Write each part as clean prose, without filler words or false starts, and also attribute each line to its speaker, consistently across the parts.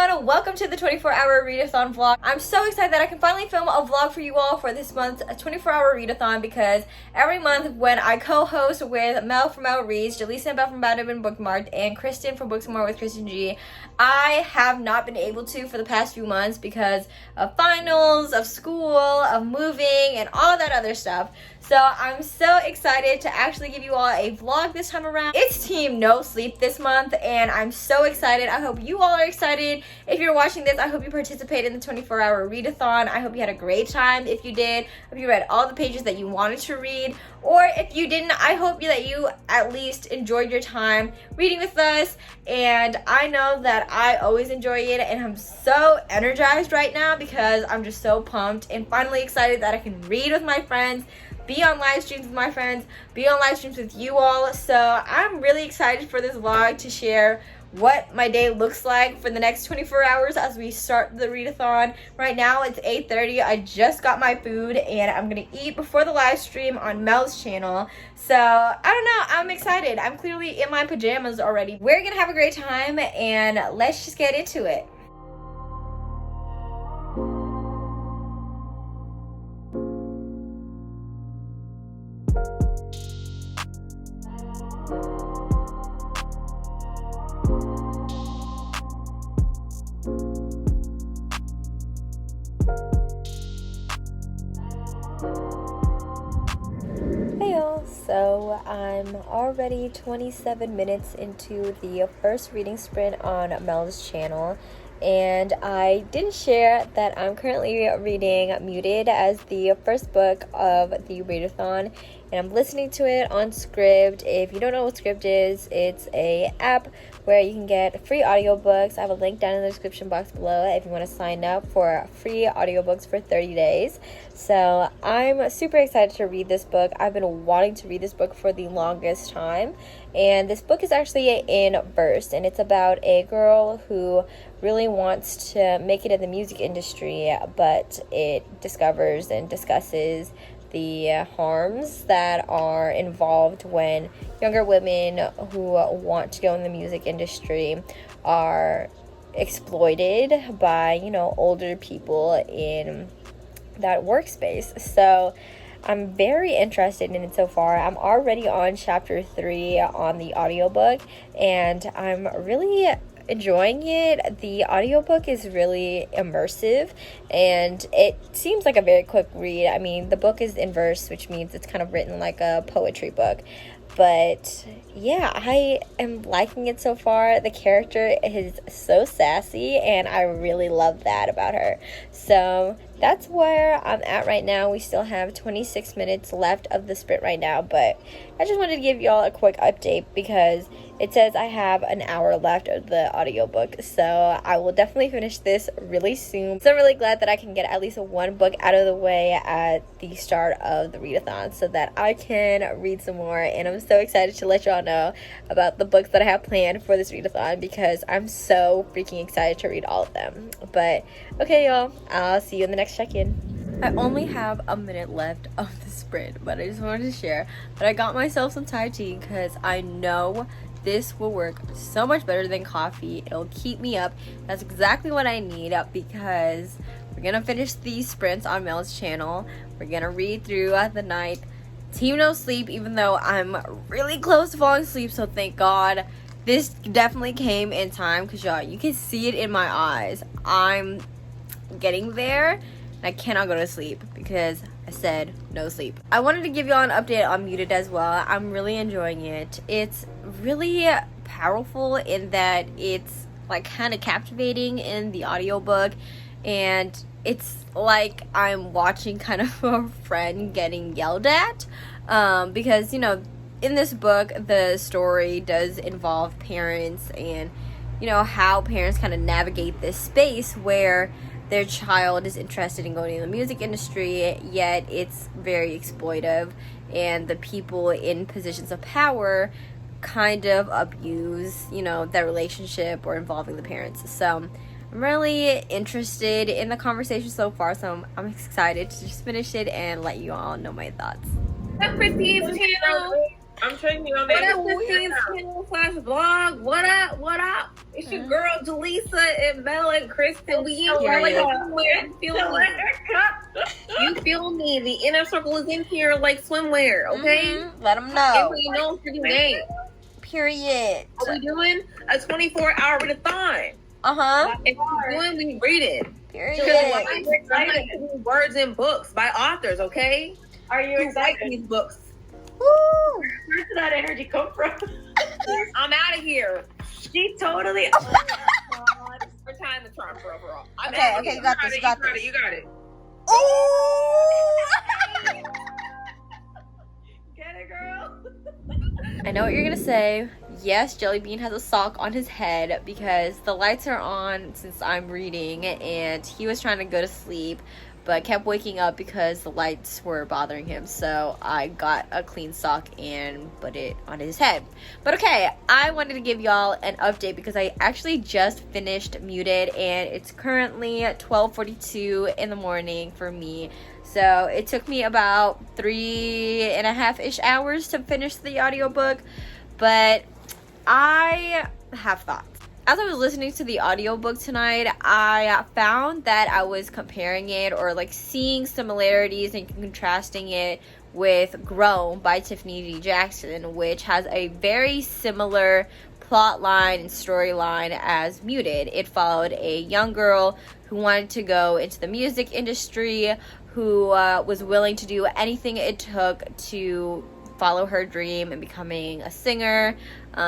Speaker 1: everyone, welcome to the 24-hour readathon vlog. I'm so excited that I can finally film a vlog for you all for this month's 24-hour readathon, because every month when I co-host with Mel from Mel Reads, Jaleesa and Beth from Bad and Bookmarked, and Kristin from Books and More with Kristin G, I have not been able to for the past few months because of finals, of school, of moving, and all that other stuff. So I'm so excited to actually give you all a vlog this time around. It's Team No Sleep this month, and I'm so excited. I hope you all are excited. If you're watching this, I hope you participated in the 24-hour readathon. I hope you had a great time. If you did, I hope you read all the pages that you wanted to read. Or if you didn't, I hope that you at least enjoyed your time reading with us. And I know that I always enjoy it, and I'm so energized right now because I'm just so pumped and finally excited that I can read with my friends, be on live streams with my friends, be on live streams with you all. So I'm really excited for this vlog to share what my day looks like for the next 24 hours as we start the readathon. Right now it's 8:30. I just got my food and I'm gonna eat before the live stream on Mel's channel. So I don't know, I'm excited. I'm clearly in my pajamas already. We're gonna have a great time, and let's just get into it. So I'm already 27 minutes into the first reading sprint on Mel's channel, and I didn't share that I'm currently reading Muted as the first book of the readathon, and I'm listening to it on Scribd. If you don't know what Scribd is, it's a app where you can get free audiobooks. I have a link down in the description box below if you want to sign up for free audiobooks for 30 days. So I'm super excited to read this book. I've been wanting to read this book for the longest time, and this book is actually in verse, and it's about a girl who really wants to make it in the music industry, but it discovers and discusses the harms that are involved when younger women who want to go in the music industry are exploited by, you know, older people in that workspace. So I'm very interested in it so far. I'm already on chapter 3 on the audiobook, and I'm really enjoying it. The audiobook is really immersive, and it seems like a very quick read. I mean, the book is in verse, which means it's kind of written like a poetry book. But yeah, I am liking it so far. The character is so sassy, and I really love that about her. So that's where I'm at right now. We still have 26 minutes left of the sprint right now, but I just wanted to give y'all a quick update because it says I have an hour left of the audiobook, so I will definitely finish this really soon. So I'm really glad that I can get at least one book out of the way at the start of the readathon so that I can read some more, and I'm so excited to let y'all know about the books that I have planned for this readathon because I'm so freaking excited to read all of them. But okay, y'all, I'll see you in the next check-in. I only have a minute left of the sprint, but I just wanted to share that I got myself some Thai tea because I know this will work so much better than coffee. It'll keep me up. That's exactly what I need because we're gonna finish these sprints on Mel's channel. We're gonna read through the night. Team No Sleep, even though I'm really close to falling asleep, so thank God. This definitely came in time because y'all, you can see it in my eyes. I'm getting there. I cannot go to sleep because I said no sleep. I wanted to give y'all an update on Muted as well. I'm really enjoying it. It's really powerful in that it's like kind of captivating in the audiobook, and it's like I'm watching kind of a friend getting yelled at because, you know, in this book the story does involve parents and, you know, how parents kind of navigate this space where their child is interested in going in the music industry, yet it's very exploitive, and the people in positions of power kind of abuse, you know, their relationship or involving the parents. So I'm really interested in the conversation so far, so I'm excited to just finish it and let you all know my thoughts.
Speaker 2: Christine's channel. I'm checking you on
Speaker 3: What
Speaker 2: that.
Speaker 3: up, 15/vlog? What up? What up? It's your girl, Delisa and Mel and Kristin. We in here like swimwear. You feel me? The inner circle is in here like swimwear, okay?
Speaker 1: Let them know.
Speaker 3: And you know for the game.
Speaker 1: Period.
Speaker 3: What we doing? A 24-hour readathon. And what we doing? We reading.
Speaker 1: Period.
Speaker 3: I'm reading words in books by authors, okay?
Speaker 2: Are you excited?
Speaker 3: Like these books.
Speaker 1: Woo!
Speaker 2: Where did that energy come from?
Speaker 3: I'm out of here.
Speaker 2: She totally.
Speaker 3: We're tying the charm for overall.
Speaker 1: Okay, you got this. You got this.
Speaker 3: You got it.
Speaker 1: Ooh!
Speaker 2: Get it, girl.
Speaker 1: I know what you're gonna say. Yes, Jellybean has a sock on his head because the lights are on since I'm reading, and he was trying to go to sleep but kept waking up because the lights were bothering him. So I got a clean sock and put it on his head. But okay, I wanted to give y'all an update because I actually just finished Muted, and it's currently 12:42 in the morning for me. So it took me about 3.5-ish hours to finish the audiobook, but I have thoughts. As I was listening to the audiobook tonight, I found that I was comparing it or like seeing similarities and contrasting it with Grown by Tiffany D. Jackson, which has a very similar plot line and storyline as Muted. It followed a young girl who wanted to go into the music industry, who was willing to do anything it took to follow her dream and becoming a singer,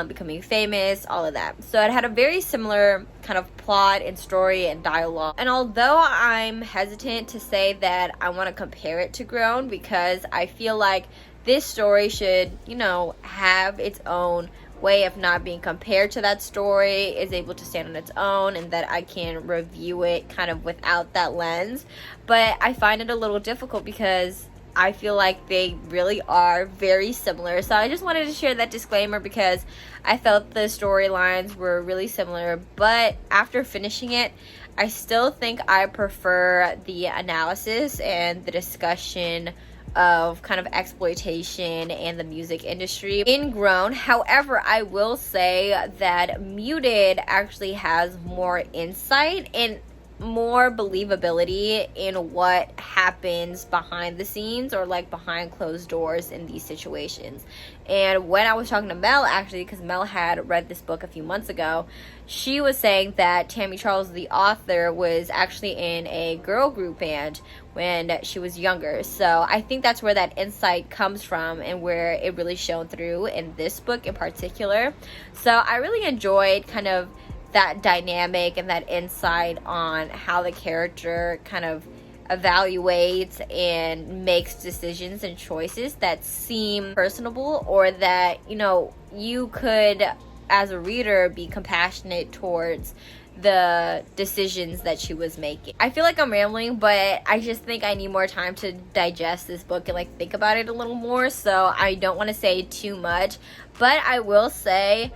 Speaker 1: becoming famous, all of that. So it had a very similar kind of plot and story and dialogue. And although I'm hesitant to say that I want to compare it to Grown, because I feel like this story should, you know, have its own way of not being compared to that story, is able to stand on its own, and that I can review it kind of without that lens. But I find it a little difficult because I feel like they really are very similar. So I just wanted to share that disclaimer because I felt the storylines were really similar. But after finishing it, I still think I prefer the analysis and the discussion of kind of exploitation and the music industry in Grown. However, I will say that Muted actually has more insight and more believability in what happens behind the scenes or like behind closed doors in these situations. And when I was talking to Mel, actually, because Mel had read this book a few months ago, she was saying that Tammy Charles, the author, was actually in a girl group band when she was younger. So I think that's where that insight comes from and where it really shone through in this book in particular. So I really enjoyed kind of that dynamic and that insight on how the character kind of evaluates and makes decisions and choices that seem personable, or that, you know, you could as a reader be compassionate towards the decisions that she was making. I feel like I'm rambling, but I just think I need more time to digest this book and like think about it a little more, so I don't want to say too much. But I will say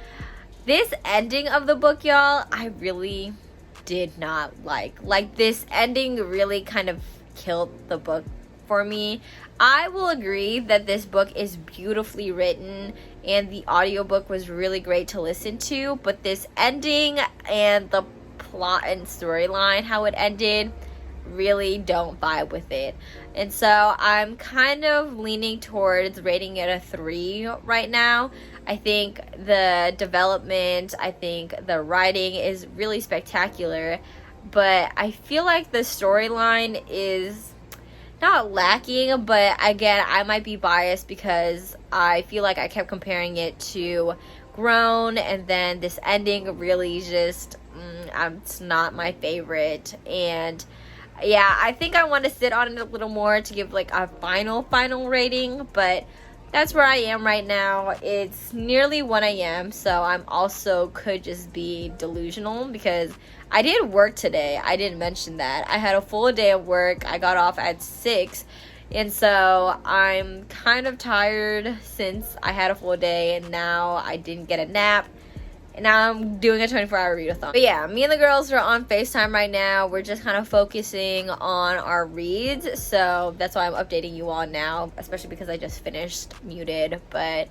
Speaker 1: this ending of the book, y'all, I really did not like. Like, this ending really kind of killed the book for me. I will agree that this book is beautifully written and the audiobook was really great to listen to, but this ending and the plot and storyline, how it ended, really don't vibe with it. And so I'm kind of leaning towards rating it a 3 right now. I think the development, I think the writing is really spectacular, but I feel like the storyline is not lacking. But again, I might be biased because I feel like I kept comparing it to Grown, and then this ending really just it's not my favorite. And yeah, I think I want to sit on it a little more to give like a final rating, but that's where I am right now. It's nearly 1 a.m., so I'm also could just be delusional because I did work today. I didn't mention that. I had a full day of work. I got off at 6, and so I'm kind of tired since I had a full day and now I didn't get a nap. And now I'm doing a 24-hour readathon. But yeah, me and the girls are on FaceTime right now. We're just kind of focusing on our reads. So that's why I'm updating you all now, especially because I just finished Muted. But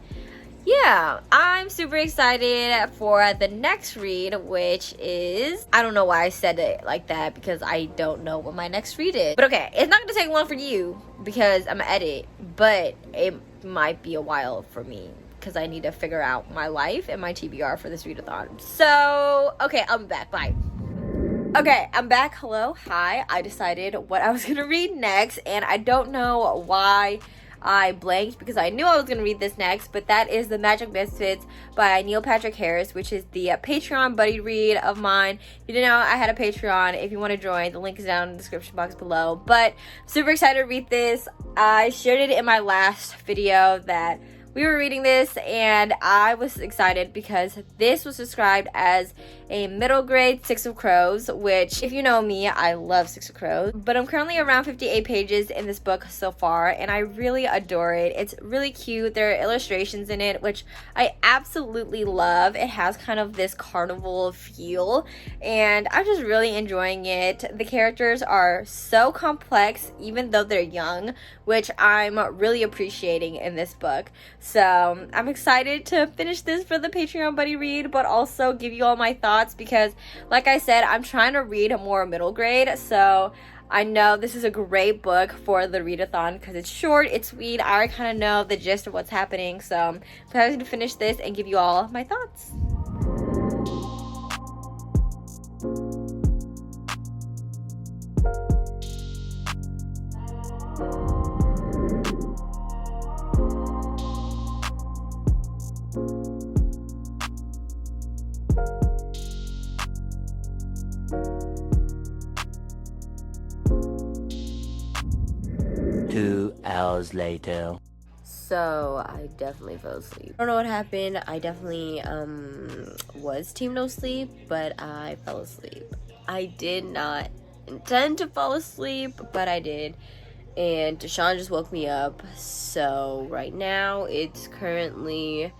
Speaker 1: yeah, I'm super excited for the next read, which is, I don't know why I said it like that because I don't know what my next read is. But okay, it's not gonna take long for you because I'm gonna edit, but it might be a while for me because I need to figure out my life and my TBR for this readathon. So, okay, I'm back. Bye. Okay, I'm back. Hello. Hi. I decided what I was gonna read next, and I don't know why I blanked because I knew I was going to read this next, but that is The Magic Misfits by Neil Patrick Harris, which is the Patreon buddy read of mine. You didn't know I had a Patreon. If you want to join, the link is down in the description box below. But super excited to read this. I shared it in my last video that we were reading this, and I was excited because this was described as a middle grade Six of Crows, which, if you know me, I love Six of Crows. But I'm currently around 58 pages in this book so far, and I really adore it. It's really cute. There are illustrations in it, which I absolutely love. It has kind of this carnival feel, and I'm just really enjoying it. The characters are so complex, even though they're young, which I'm really appreciating in this book. So I'm excited to finish this for the Patreon buddy read, but also give you all my thoughts because, like I said, I'm trying to read more middle grade. So I know this is a great book for the readathon because it's short, it's sweet. I already kind of know the gist of what's happening. So I'm excited to finish this and give you all my thoughts.
Speaker 4: Hours later.
Speaker 1: So I definitely fell asleep. I don't know what happened. I definitely was team no sleep, but I fell asleep. I did not intend to fall asleep, but I did. And Deshaun just woke me up. So right now it's currently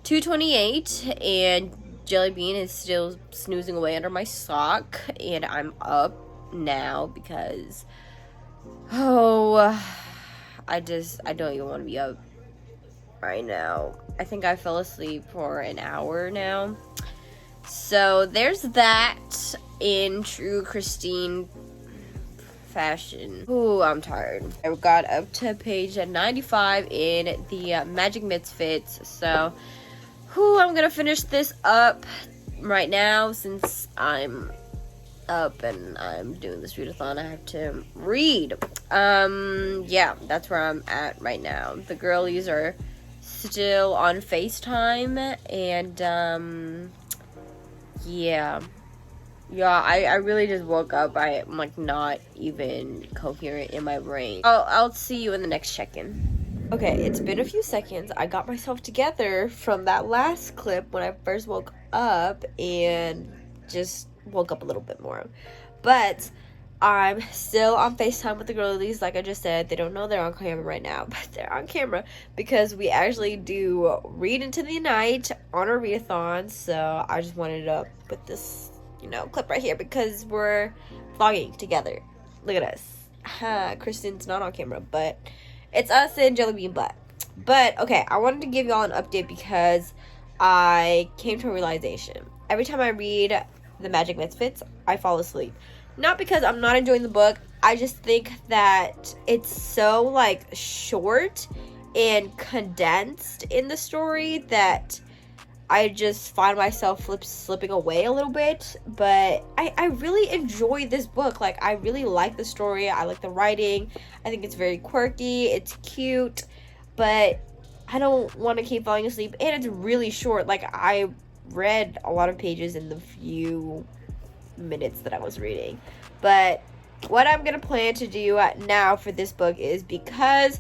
Speaker 1: 2:28 and Jelly Bean is still snoozing away under my sock, and I'm up now because I don't even want to be up right now. I think I fell asleep for an hour now. So there's that in true Kristin fashion. Ooh, I'm tired. I got up to page 95 in the Magic Misfits. So, I'm gonna finish this up right now since I'm up and I'm doing this readathon. I have to read. Yeah, that's where I'm at right now. The girlies are still on FaceTime, and I really just woke up. I'm like not even coherent in my brain. I'll see you in the next check-in. Okay, it's been a few seconds. I got myself together from that last clip when I first woke up and just woke up a little bit more. But I'm still on FaceTime with the girlies. Like I just said, they don't know they're on camera right now, but they're on camera because we actually do read into the night on our readathon. So I just wanted to put this, clip right here because we're vlogging together. Look at us. Kristin's not on camera, but it's us and Jelly Bean Butt. But okay, I wanted to give y'all an update because I came to a realization. Every time I read The Magic Misfits, I fall asleep. Not because I'm not enjoying the book. I just think that it's so short and condensed in the story that I just find myself slipping away a little bit. But I really enjoy this book. I really like the story. I like the writing. I think it's very quirky. It's cute. But I don't want to keep falling asleep. And it's really short. I read a lot of pages in the few minutes that I was reading. But what I'm gonna plan to do now for this book is, because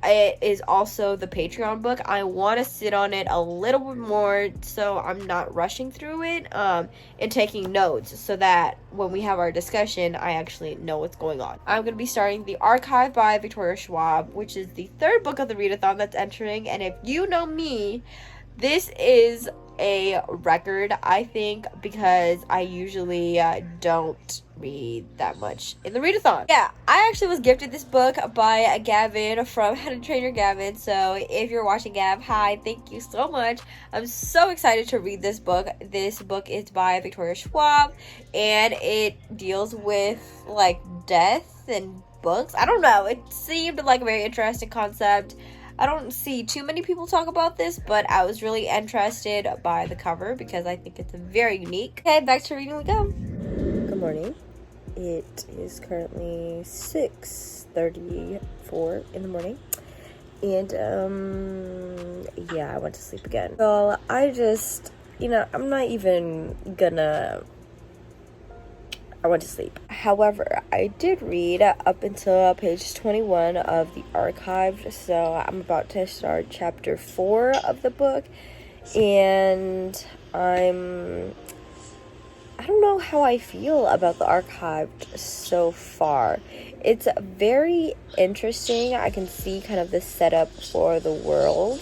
Speaker 1: it is also the Patreon book, I want to sit on it a little bit more so I'm not rushing through it and taking notes, so that when we have our discussion I actually know what's going on. I'm going to be starting The Archive by Victoria Schwab, which is the third book of the readathon that's entering. And if you know me, this is a record, I think, because I usually don't read that much in the readathon. Yeah, I actually was gifted this book by Gavin from How to Train Your Gavin. So if you're watching, Gav, hi, thank you so much. I'm so excited to read this book. This book is by Victoria Schwab, and it deals with like death and books. I don't know, it seemed like a very interesting concept. I don't see too many people talk about this, but I was really interested by the cover because I think it's very unique. Okay, back to reading we go. Good morning. It is currently 6:34 in the morning. And, yeah, I went to sleep again. So I just, I'm not even gonna... I went to sleep. However, I did read up until page 21 of the archived, so I'm about to start chapter 4 of the book, and I don't know how I feel about the archived so far. It's very interesting. I can see kind of the setup for the world.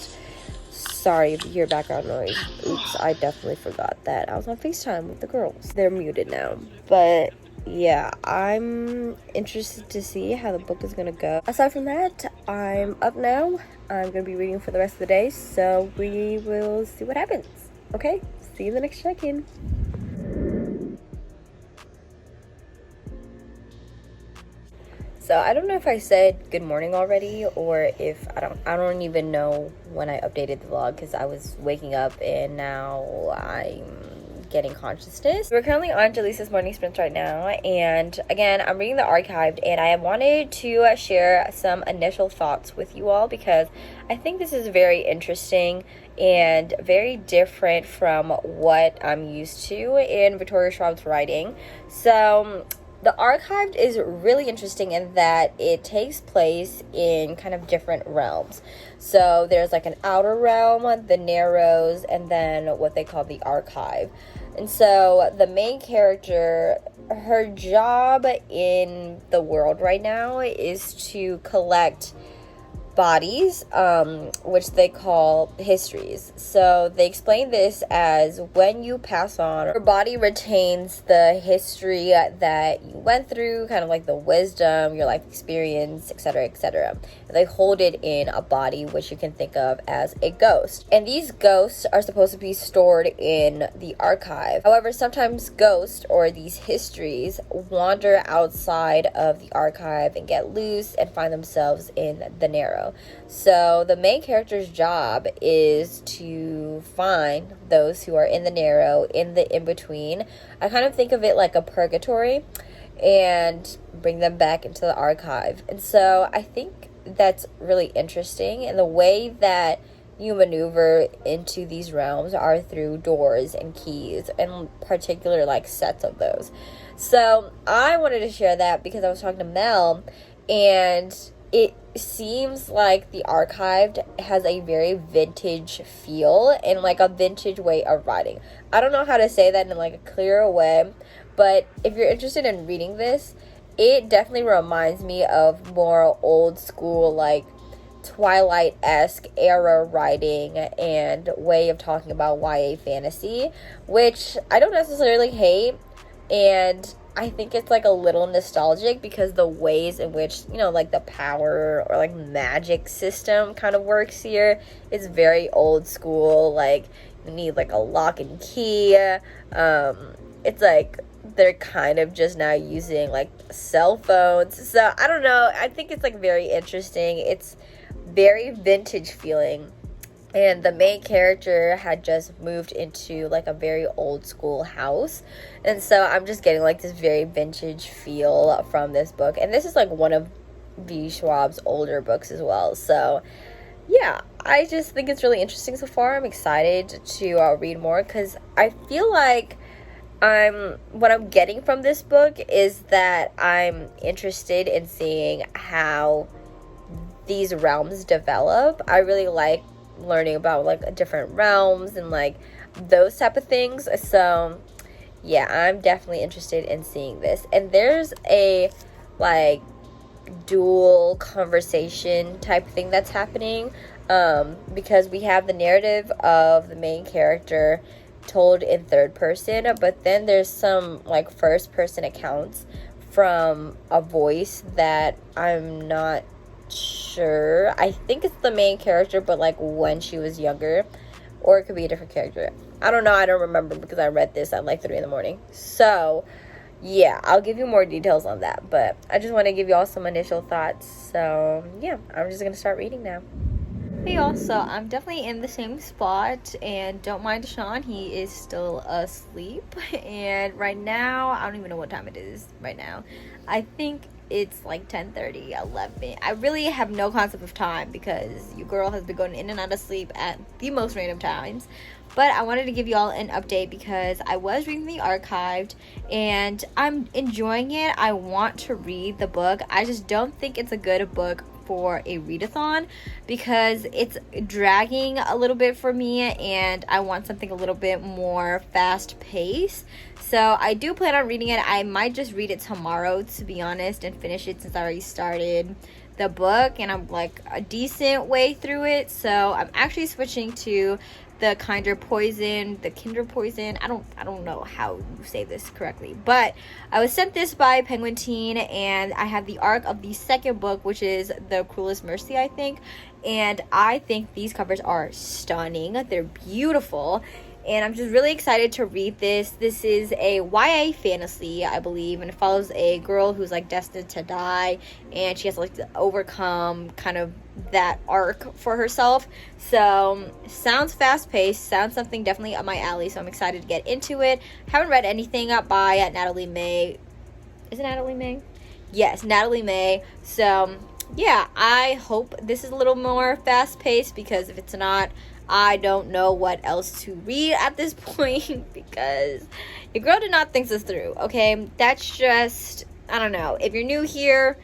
Speaker 1: Sorry if you hear background noise. Oops, I definitely forgot that I was on FaceTime with the girls. They're muted now. But yeah, I'm interested to see how the book is gonna go. Aside from that, I'm up now. I'm gonna be reading for the rest of the day, so we will see what happens. Okay, see you in the next check-in. So I don't know if I said good morning already, or if I don't even know when I updated the vlog, because I was waking up and now I'm getting consciousness. We're currently on Jaleesa's morning sprints right now, and again, I'm reading the archived, and I wanted to share some initial thoughts with you all because I think this is very interesting and very different from what I'm used to in Victoria Schwab's writing. So the archived is really interesting in that it takes place in kind of different realms. So there's like an outer realm, the narrows, and then what they call the archive. And so the main character, her job in the world right now is to collect bodies, which they call histories. So they explain this as when you pass on, your body retains the history that you went through, kind of like the wisdom, your life experience, etc., etc. They hold it in a body, which you can think of as a ghost. And these ghosts are supposed to be stored in the archive. However, sometimes ghosts or these histories wander outside of the archive and get loose and find themselves in the narrow. So the main character's job is to find those who are in the narrow, in the in-between. I kind of think of it like a purgatory, and bring them back into the archive. And so I think that's really interesting, and the way that you maneuver into these realms are through doors and keys, and particular like sets of those. So I wanted to share that because I was talking to Mel, and it seems like the archived has a very vintage feel and like a vintage way of writing. I don't know how to say that in like a clearer way, but if you're interested in reading this, it definitely reminds me of more old school, like Twilight-esque era writing and way of talking about YA fantasy, which I don't necessarily hate, and I think it's like a little nostalgic because the ways in which, like the power or like magic system kind of works here is very old school. Like you need like a lock and key. It's like they're kind of just now using like cell phones. So I don't know. I think it's like very interesting. It's very vintage feeling. And the main character had just moved into like a very old school house. And so I'm just getting like this very vintage feel from this book. And this is like one of V. Schwab's older books as well. So yeah, I just think it's really interesting so far. I'm excited to read more because I feel like what I'm getting from this book is that I'm interested in seeing how these realms develop. I really like learning about like different realms and like those type of things. So yeah, I'm definitely interested in seeing this. And there's a like dual conversation type thing that's happening, because we have the narrative of the main character told in third person, but then there's some like first person accounts from a voice that I'm not sure. I think it's the main character, but like when she was younger, or it could be a different character. I don't know. I don't remember because I read this at like 3 in the morning. So yeah, I'll give you more details on that, but I just want to give you all some initial thoughts. So yeah, I'm just gonna start reading now. Hey y'all, so I'm definitely in the same spot, and don't mind Sean, he is still asleep. And right now, I don't even know what time it is right now. I think it's like 10:30, 11. I really have no concept of time because your girl has been going in and out of sleep at the most random times. But I wanted to give you all an update because I was reading the archived and I'm enjoying it. I want to read the book. I just don't think it's a good book for a readathon because it's dragging a little bit for me, and I want something a little bit more fast paced. So I do plan on reading it. I might just read it tomorrow, to be honest, and finish it since I already started the book and I'm like a decent way through it. So I'm actually switching to the Kinder Poison, the Kinder Poison. I don't know how you say this correctly, but I was sent this by Penguin Teen, and I have the arc of the second book, which is The Cruelest Mercy, I think. And I think these covers are stunning. They're beautiful. And I'm just really excited to read this. This is a YA fantasy, I believe, and it follows a girl who's like destined to die, and she has like to overcome kind of that arc for herself. So sounds fast-paced, sounds something definitely up my alley, so I'm excited to get into it. Haven't read anything by Natalie May. Is it Natalie May? Yes, Natalie May. So yeah, I hope this is a little more fast-paced, because if it's not, I don't know what else to read at this point because your girl did not think this through, okay? That's just, I don't know. If you're new here,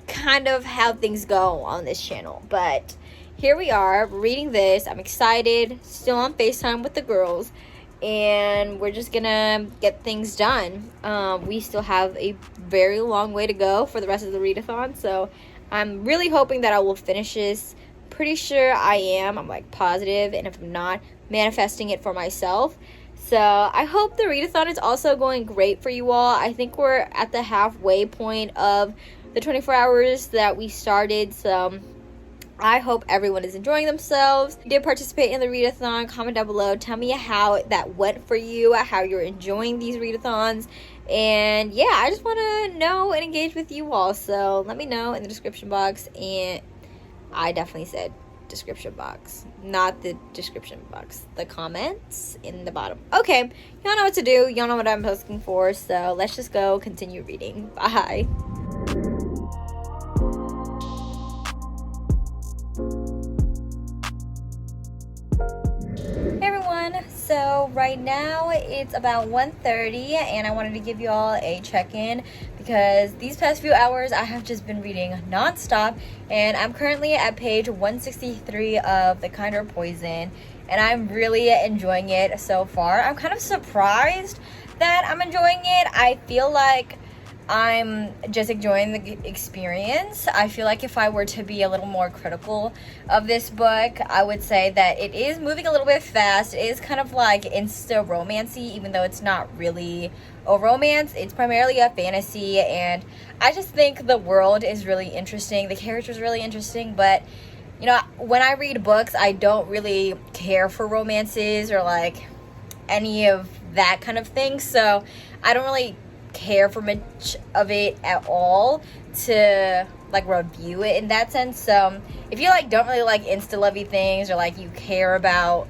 Speaker 1: kind of how things go on this channel. But here we are, reading this. I'm excited. Still on FaceTime with the girls. And we're just gonna get things done. We still have a very long way to go for the rest of the readathon. So I'm really hoping that I will finish this. Pretty sure I am. I'm like positive, and if I'm not, manifesting it for myself. So I hope the readathon is also going great for you all. I think we're at the halfway point of the 24 hours that we started, so I hope everyone is enjoying themselves. If you did participate in the readathon, comment down below, tell me how that went for you, how you're enjoying these readathons. And yeah, I just want to know and engage with you all, so let me know in the description box. And I definitely said description box, not the description box, the comments in the bottom. Okay, y'all know what to do, y'all know what I'm looking for, so let's just go continue reading. Bye. Hey everyone, so right now it's about 1:30 and I wanted to give you all a check-in because these past few hours I have just been reading non-stop, and I'm currently at page 163 of The Kinder Poison, and I'm really enjoying it so far. I'm kind of surprised that I'm enjoying it. I feel like I'm just enjoying the experience. I feel like if I were to be a little more critical of this book, I would say that it is moving a little bit fast. It is kind of like insta-romancy, even though it's not really a romance. It's primarily a fantasy, and I just think the world is really interesting. The characters are really interesting, but you know, when I read books, I don't really care for romances or like any of that kind of thing, so I don't really care for much of it at all to like review it in that sense. So if you like don't really like insta-lovey things, or like you care about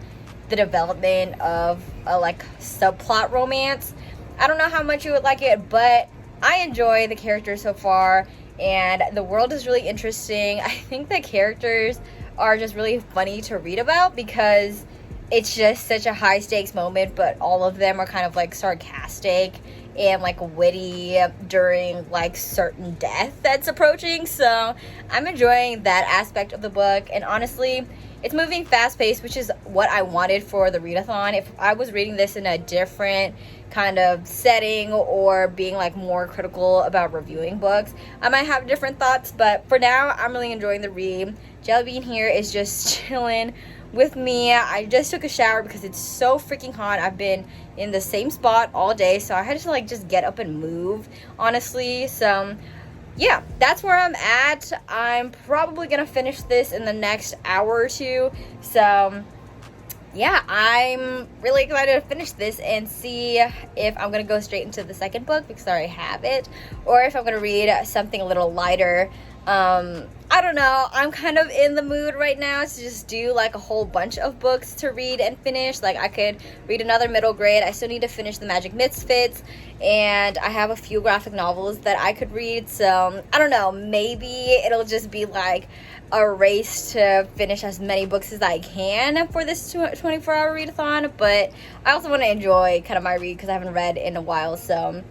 Speaker 1: the development of a like subplot romance, I don't know how much you would like it, but I enjoy the characters so far, and the world is really interesting. I think the characters are just really funny to read about because it's just such a high stakes moment, but all of them are kind of like sarcastic and like witty during like certain death that's approaching. So I'm enjoying that aspect of the book, and honestly it's moving fast paced, which is what I wanted for the readathon. If I was reading this in a different kind of setting or being like more critical about reviewing books, I might have different thoughts, but for now I'm really enjoying the read. Jellybean here is just chilling with me. I just took a shower because it's so freaking hot. I've been in the same spot all day, so I had to like just get up and move, honestly. So yeah, that's where I'm at. I'm probably gonna finish this in the next hour or two. So yeah, I'm really excited to finish this and see if I'm gonna go straight into the second book because I already have it, or if I'm gonna read something a little lighter. I don't know, I'm kind of in the mood right now to just do like a whole bunch of books to read and finish. Like I could read another middle grade. I still need to finish the Magic Misfits, and I have a few graphic novels that I could read. So I don't know, maybe it'll just be like a race to finish as many books as I can for this 24-hour readathon, but I also want to enjoy kind of my read because I haven't read in a while. So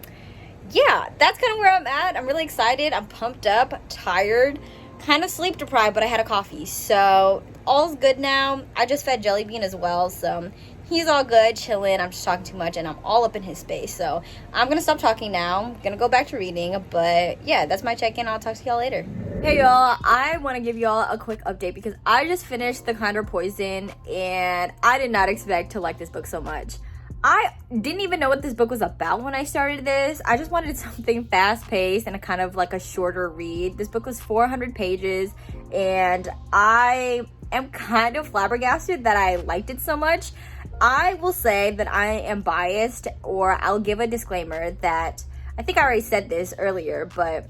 Speaker 1: yeah, that's kind of where I'm at. I'm really excited. I'm pumped up, tired, kind of sleep deprived, but I had a coffee, so all's good now. I just fed Jellybean as well, so he's all good, chilling. I'm just talking too much and I'm all up in his space, so I'm gonna stop talking now. I'm gonna go back to reading, but yeah, that's my check-in. I'll talk to y'all later. Hey y'all, I want to give y'all a quick update because I just finished The Kind or Poison and I did not expect to like this book so much. I didn't even know what this book was about when I started this. I just wanted something fast-paced and a kind of like a shorter read. This book was 400 pages and I am kind of flabbergasted that I liked it so much. I will say that I am biased, or I'll give a disclaimer that I think I already said this earlier, but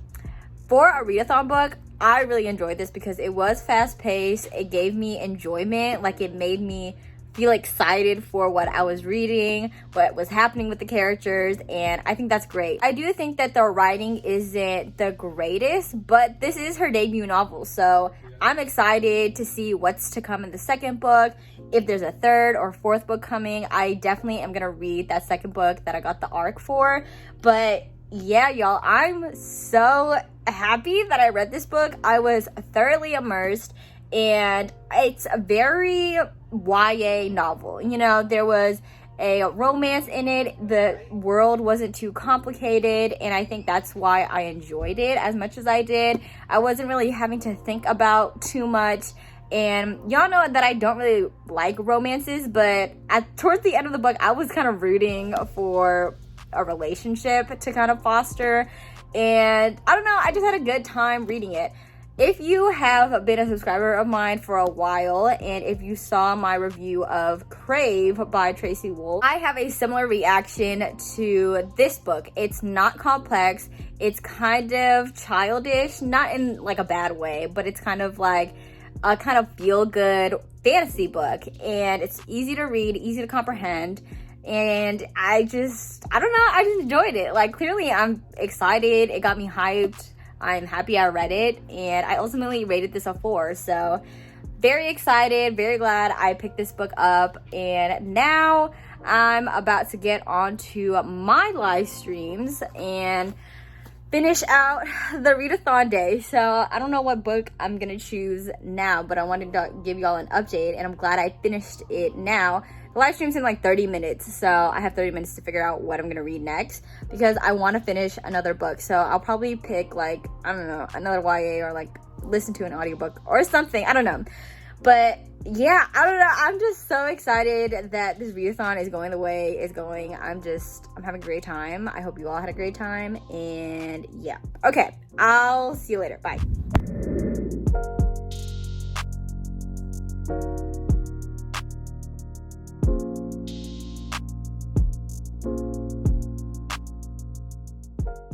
Speaker 1: for a readathon book, I really enjoyed this because it was fast-paced. It gave me enjoyment. Like, it made me feel excited for what I was reading, what was happening with the characters, and I think that's great. I do think that the writing isn't the greatest, but this is her debut novel, so I'm excited to see what's to come in the second book. If there's a third or fourth book coming, I definitely am gonna read that second book that I got the ARC for. But yeah, y'all, I'm so happy that I read this book. I was thoroughly immersed, and it's a very YA novel. You know, there was a romance in it. The world wasn't too complicated, and I think that's why I enjoyed it as much as I did. I wasn't really having to think about too much. And y'all know that I don't really like romances, but towards the end of the book, I was kind of rooting for a relationship to kind of foster. And I don't know, I just had a good time reading it. If you have been a subscriber of mine for a while, and if you saw my review of Crave by Tracy Wolff, I have a similar reaction to this book. It's not complex. It's kind of childish, not in like a bad way, but it's kind of like a kind of feel-good fantasy book. And it's easy to read, easy to comprehend. And I don't know, I just enjoyed it. Like, clearly I'm excited. It got me hyped. I'm happy I read it, and I ultimately rated this a 4. So very excited, very glad I picked this book up. And now I'm about to get on to my live streams and finish out the readathon day. So I don't know what book I'm gonna choose now, but I wanted to give y'all an update, and I'm glad I finished it now. The live stream's in like 30 minutes, so I have 30 minutes to figure out what I'm gonna read next because I want to finish another book. So I'll probably pick like, I don't know, another YA, or like listen to an audiobook or something. I don't know. But yeah, I don't know. I'm just so excited that this readathon is going the way it's going. I'm having a great time. I hope you all had a great time. And yeah. Okay, I'll see you later. Bye.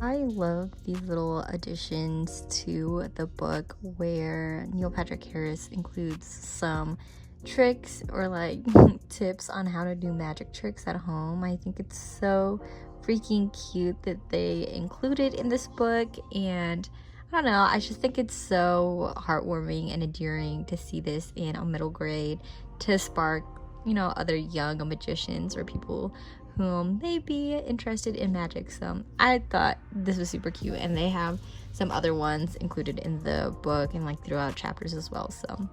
Speaker 1: I love these little additions to the book where Neil Patrick Harris includes some tricks or like tips on how to do magic tricks at home. I think it's so freaking cute that they included in this book, and I don't know, I just think it's so heartwarming and endearing to see this in a middle grade to spark, you know, other young magicians or people who may be interested in magic. So I thought this was super cute, and they have some other ones included in the book and like throughout chapters as well. So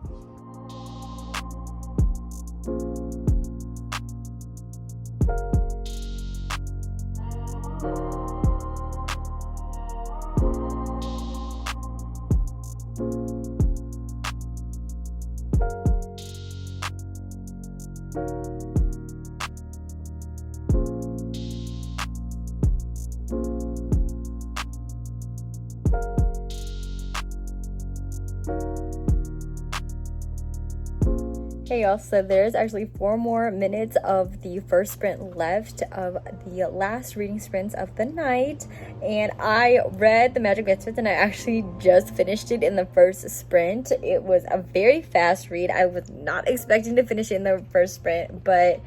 Speaker 1: Hey y'all, so there's actually 4 more minutes of the first sprint left of the last reading sprints of the night, and I read The Magic Misfits and I actually just finished it in the first sprint. It was a very fast read. I was not expecting to finish it in the first sprint, but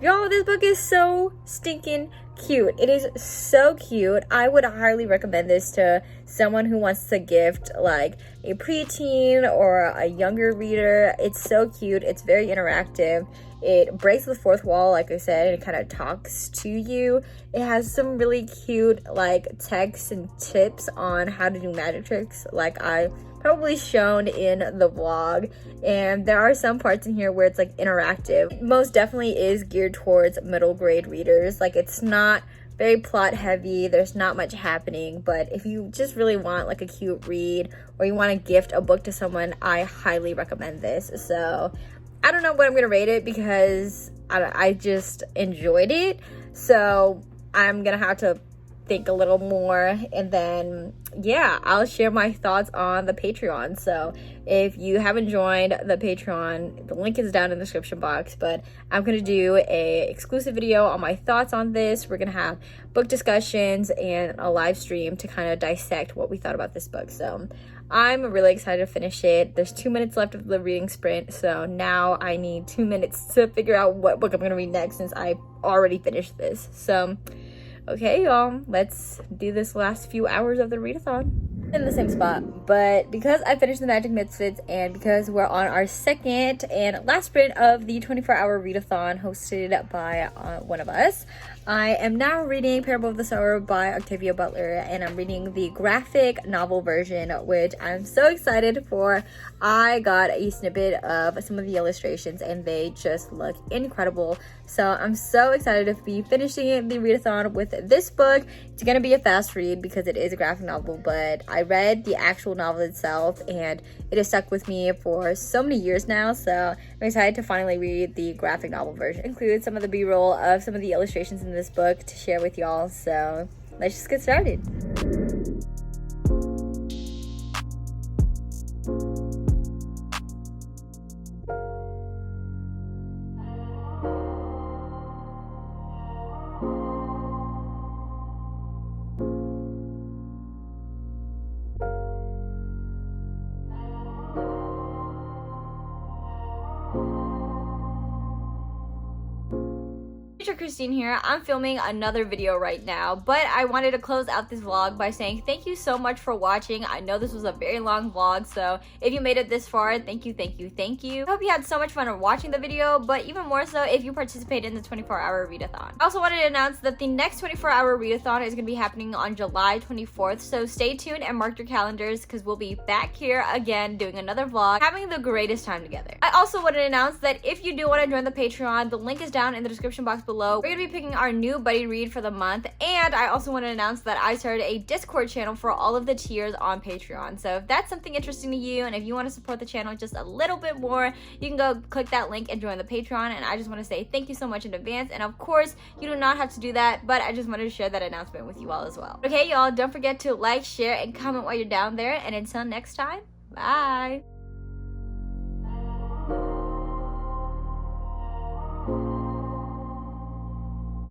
Speaker 1: y'all, this book is so stinking cute. It is so cute. I would highly recommend this to someone who wants to gift like a preteen or a younger reader. It's so cute. It's very interactive. It breaks the fourth wall, like I said, and it kind of talks to you. It has some really cute like texts and tips on how to do magic tricks, like I probably shown in the vlog, and there are some parts in here where it's like interactive. Most definitely is geared towards middle grade readers. Like, it's not very plot heavy, there's not much happening, but if you just really want like a cute read or you want to gift a book to someone, I highly recommend this. So I don't know what I'm gonna rate it because I just enjoyed it, so I'm gonna have to think a little more, and then yeah, I'll share my thoughts on the Patreon. So if you haven't joined the Patreon, the link is down in the description box, but I'm gonna do a exclusive video on my thoughts on this. We're gonna have book discussions and a live stream to kind of dissect what we thought about this book. So I'm really excited to finish it. There's 2 minutes left of the reading sprint, so now I need 2 minutes to figure out what book I'm gonna read next since I already finished this. So okay, y'all, let's do this last few hours of the readathon in the same spot. But because I finished The Magic Misfits and because we're on our second and last sprint of the 24-hour readathon hosted by one of us, I am now reading Parable of the Sower by Octavia Butler, and I'm reading the graphic novel version, which I'm so excited for. I got a snippet of some of the illustrations and they just look incredible. So I'm so excited to be finishing the readathon with this book. It's gonna be a fast read because it is a graphic novel, but I read the actual novel itself and it has stuck with me for so many years now. So I'm excited to finally read the graphic novel version. It includes some of the b-roll of some of the illustrations in this book to share with y'all. So let's just get started. Kristin here. I'm filming another video right now, but I wanted to close out this vlog by saying thank you so much for watching. I know this was a very long vlog, so if you made it this far, thank you, thank you, thank you. I hope you had so much fun watching the video, but even more so if you participated in the 24-hour readathon. I also wanted to announce that the next 24-hour readathon is going to be happening on July 24th, so stay tuned and mark your calendars because we'll be back here again doing another vlog, having the greatest time together. I also wanted to announce that if you do want to join the Patreon, the link is down in the description box below. We're going to be picking our new buddy read for the month, and I also want to announce that I started a Discord channel for all of the tiers on Patreon. So if that's something interesting to you, and if you want to support the channel just a little bit more, you can go click that link and join the Patreon. And I just want to say thank you so much in advance. And of course, you do not have to do that, but I just wanted to share that announcement with you all as well. Okay, y'all, don't forget to like, share, and comment while you're down there. And until next time, bye.